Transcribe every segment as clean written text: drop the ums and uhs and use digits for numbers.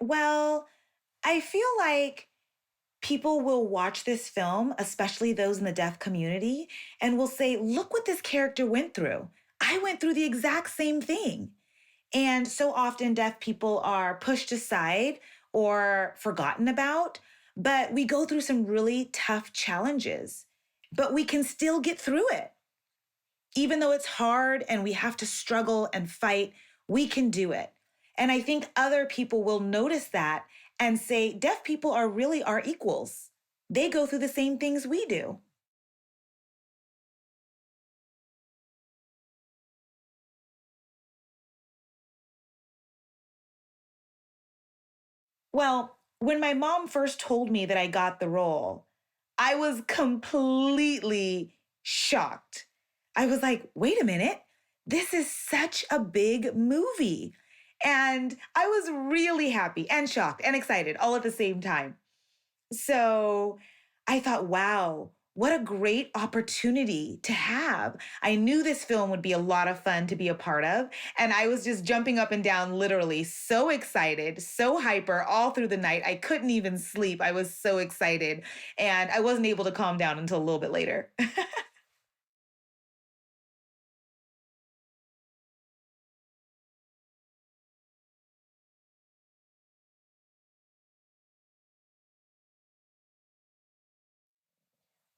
Well, I feel like people will watch this film, especially those in the deaf community, and will say, look what this character went through. I went through the exact same thing. And so often deaf people are pushed aside or forgotten about, but we go through some really tough challenges, but we can still get through it. Even though it's hard and we have to struggle and fight, we can do it. And I think other people will notice that and say, deaf people are really our equals. They go through the same things we do. Well, when my mom first told me that I got the role, I was completely shocked. I was like, wait a minute, this is such a big movie. And I was really happy and shocked and excited all at the same time. So I thought, wow, what a great opportunity to have. I knew this film would be a lot of fun to be a part of. And I was just jumping up and down, literally so excited, so hyper all through the night. I couldn't even sleep. I was so excited. And I wasn't able to calm down until a little bit later.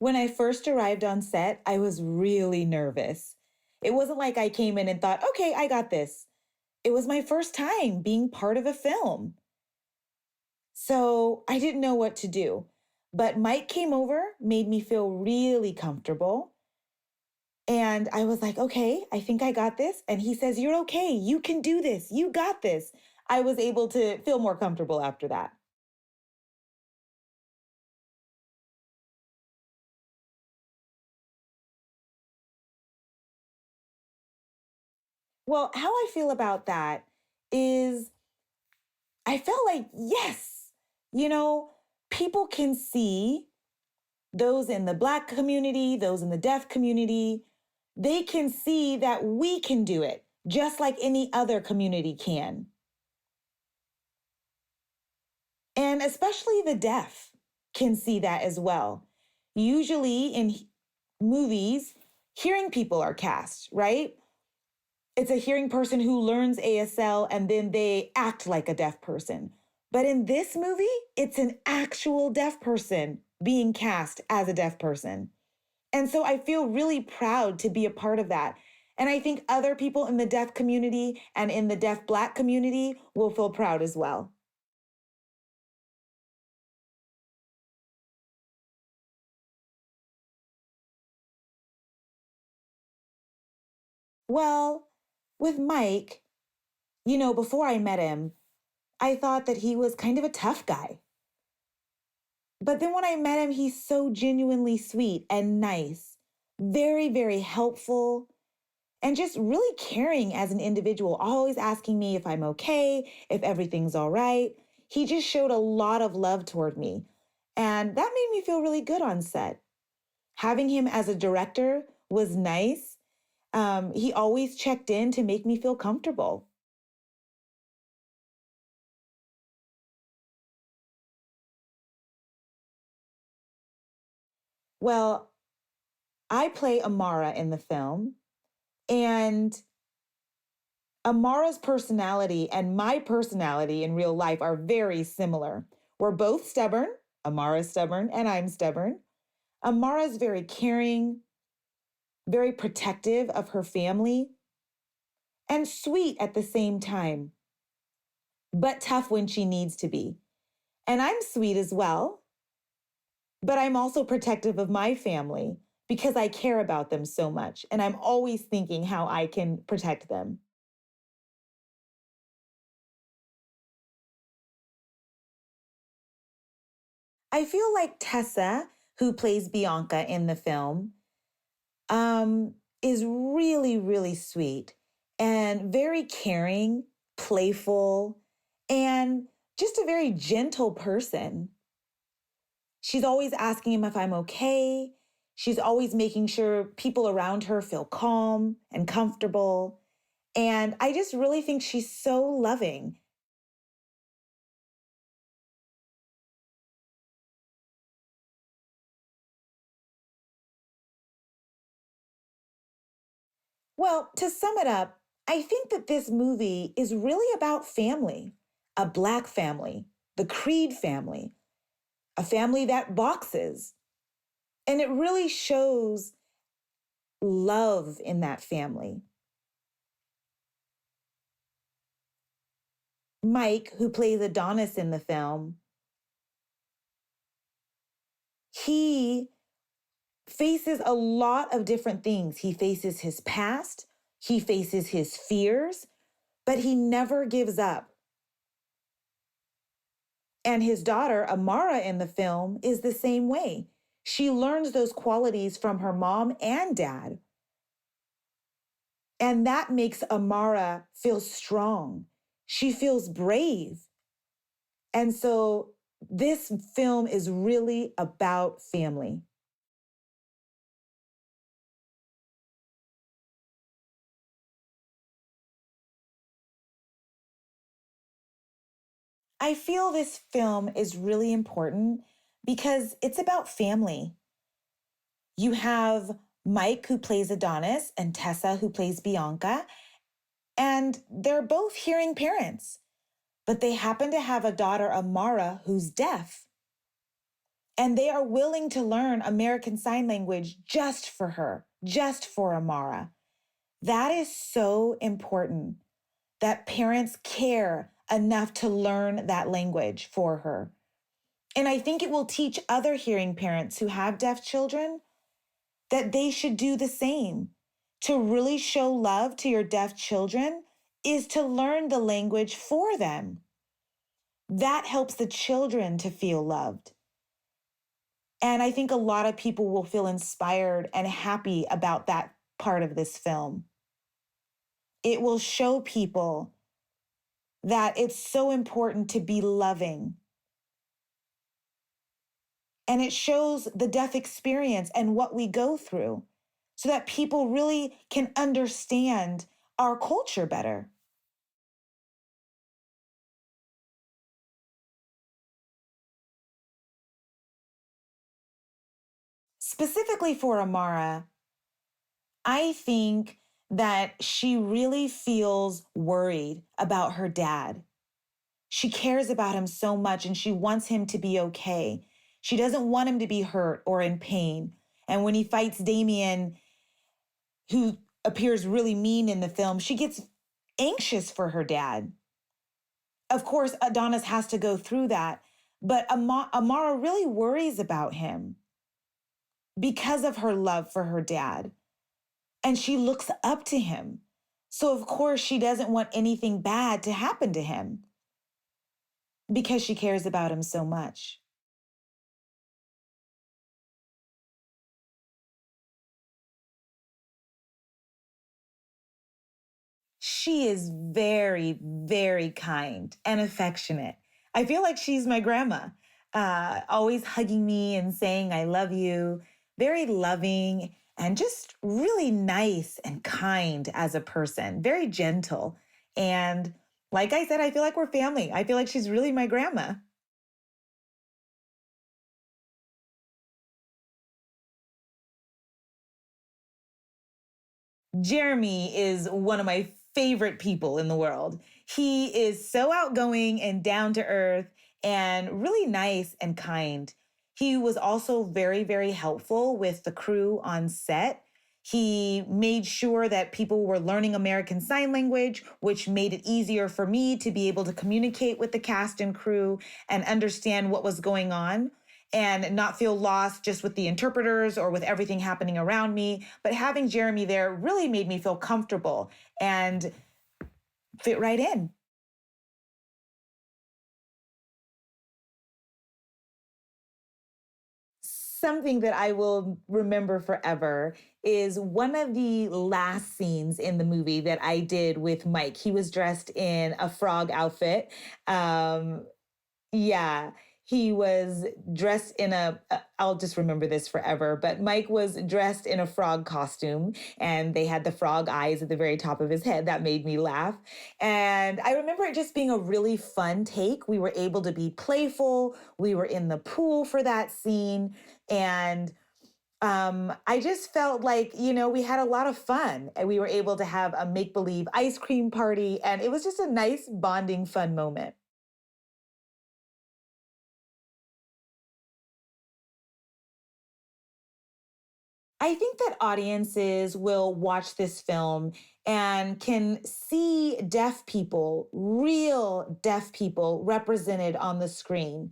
When I first arrived on set, I was really nervous. It wasn't like I came in and thought, okay, I got this. It was my first time being part of a film. So I didn't know what to do. But Mike came over, made me feel really comfortable. And I was like, okay, I think I got this. And he says, you're okay. You can do this. You got this. I was able to feel more comfortable after that. Well, how I feel about that is I felt like, yes, you know, people can see those in the Black community, those in the deaf community, they can see that we can do it just like any other community can. And especially the deaf can see that as well. Usually in movies, hearing people are cast, right? It's a hearing person who learns ASL and then they act like a deaf person. But in this movie, it's an actual deaf person being cast as a deaf person. And so I feel really proud to be a part of that. And I think other people in the deaf community and in the deaf Black community will feel proud as well. Well, with Mike, before I met him, I thought that he was kind of a tough guy. But then when I met him, he's so genuinely sweet and nice, very, very helpful, and just really caring as an individual, always asking me if I'm okay, if everything's all right. He just showed a lot of love toward me. And that made me feel really good on set. Having him as a director was nice. He always checked in to make me feel comfortable. Well, I play Amara in the film, and Amara's personality and my personality in real life are very similar. We're both stubborn. Amara's stubborn and I'm stubborn. Amara's very caring, very protective of her family, and sweet at the same time, but tough when she needs to be. And I'm sweet as well, but I'm also protective of my family because I care about them so much. And I'm always thinking how I can protect them. I feel like Tessa, who plays Bianca in the film, is really, really sweet and very caring, playful, and just a very gentle person. She's always asking him if I'm okay. She's always making sure people around her feel calm and comfortable. And I just really think she's so loving. Well, to sum it up, I think that this movie is really about family, a Black family, the Creed family, a family that boxes. And it really shows love in that family. Mike, who plays Adonis in the film, he faces a lot of different things. He faces his past, he faces his fears, but he never gives up. And his daughter, Amara, in the film, is the same way. She learns those qualities from her mom and dad. And that makes Amara feel strong. She feels brave. And so this film is really about family. I feel this film is really important because it's about family. You have Mike, who plays Adonis, and Tessa, who plays Bianca, and they're both hearing parents, but they happen to have a daughter, Amara, who's deaf. And they are willing to learn American Sign Language just for her, just for Amara. That is so important that parents care enough to learn that language for her. And I think it will teach other hearing parents who have deaf children that they should do the same. To really show love to your deaf children is to learn the language for them. That helps the children to feel loved. And I think a lot of people will feel inspired and happy about that part of this film. It will show people that it's so important to be loving. And it shows the deaf experience and what we go through so that people really can understand our culture better. Specifically for Amara, I think that she really feels worried about her dad. She cares about him so much and she wants him to be okay. She doesn't want him to be hurt or in pain. And when he fights Damien, who appears really mean in the film, she gets anxious for her dad. Of course, Adonis has to go through that, but Amara really worries about him because of her love for her dad. And she looks up to him. So, of course, she doesn't want anything bad to happen to him because she cares about him so much. She is very, very kind and affectionate. I feel like she's my grandma, always hugging me and saying, I love you. Very loving and just really nice and kind as a person, very gentle. And like I said, I feel like we're family. I feel like she's really my grandma. Jeremy is one of my favorite people in the world. He is so outgoing and down to earth and really nice and kind. He was also very, very helpful with the crew on set. He made sure that people were learning American Sign Language, which made it easier for me to be able to communicate with the cast and crew and understand what was going on and not feel lost just with the interpreters or with everything happening around me. But having Jeremy there really made me feel comfortable and fit right in. Something that I will remember forever is one of the last scenes in the movie that I did with Mike. He was dressed in a frog outfit. Um, Yeah, he was dressed in I'll just remember this forever, but Mike was dressed in a frog costume and they had the frog eyes at the very top of his head. That made me laugh. And I remember it just being a really fun take. We were able to be playful. We were in the pool for that scene. And I just felt like, we had a lot of fun and we were able to have a make believe ice cream party. And it was just a nice bonding, fun moment. I think that audiences will watch this film and can see deaf people, real deaf people represented on the screen.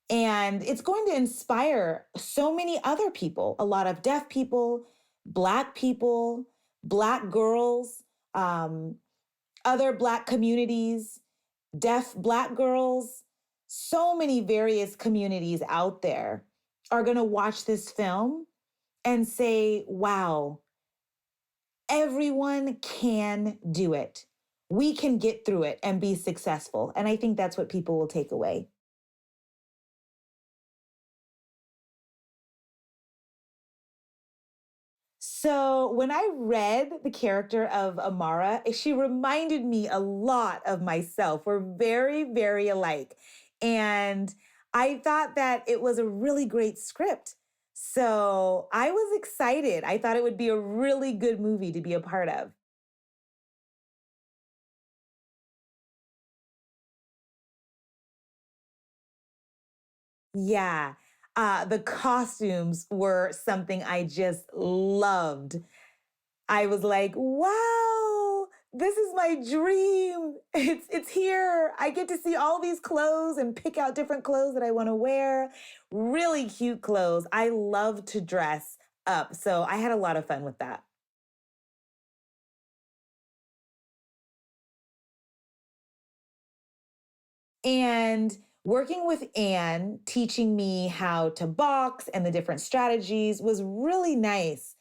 And it's going to inspire so many other people, a lot of deaf people, Black girls, um, other Black communities, deaf Black girls, so many various communities out there are going to watch this film and say, wow, everyone can do it. We can get through it and be successful. And I think that's what people will take away. So when I read the character of Amara, she reminded me a lot of myself. We're very, very alike. And I thought that it was a really great script. So I was excited. I thought it would be a really good movie to be a part of. Yeah. The costumes were something I just loved. I was like, wow, this is my dream. It's here. I get to see all these clothes and pick out different clothes that I want to wear. Really cute clothes. I love to dress up. So I had a lot of fun with that. And working with Anne, teaching me how to box and the different strategies was really nice.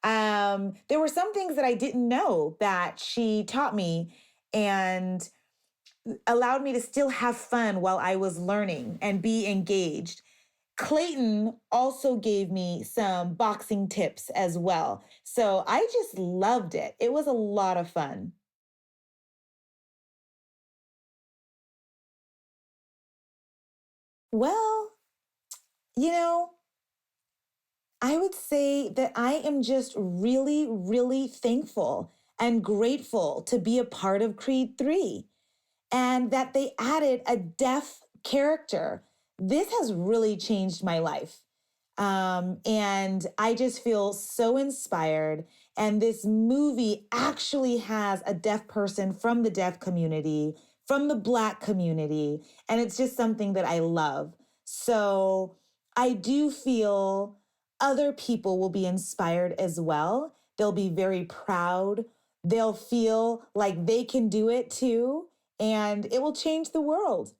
There were some things that I didn't know that she taught me and allowed me to still have fun while I was learning and be engaged. Clayton also gave me some boxing tips as well. So I just loved it. It was a lot of fun. Well, you know, I would say that I am just really, really thankful and grateful to be a part of Creed 3 and that they added a deaf character. This has really changed my life. And I just feel so inspired. And this movie actually has a deaf person from the deaf community, from the Black community. And it's just something that I love. So I do feel other people will be inspired as well. They'll be very proud. They'll feel like they can do it too. And it will change the world.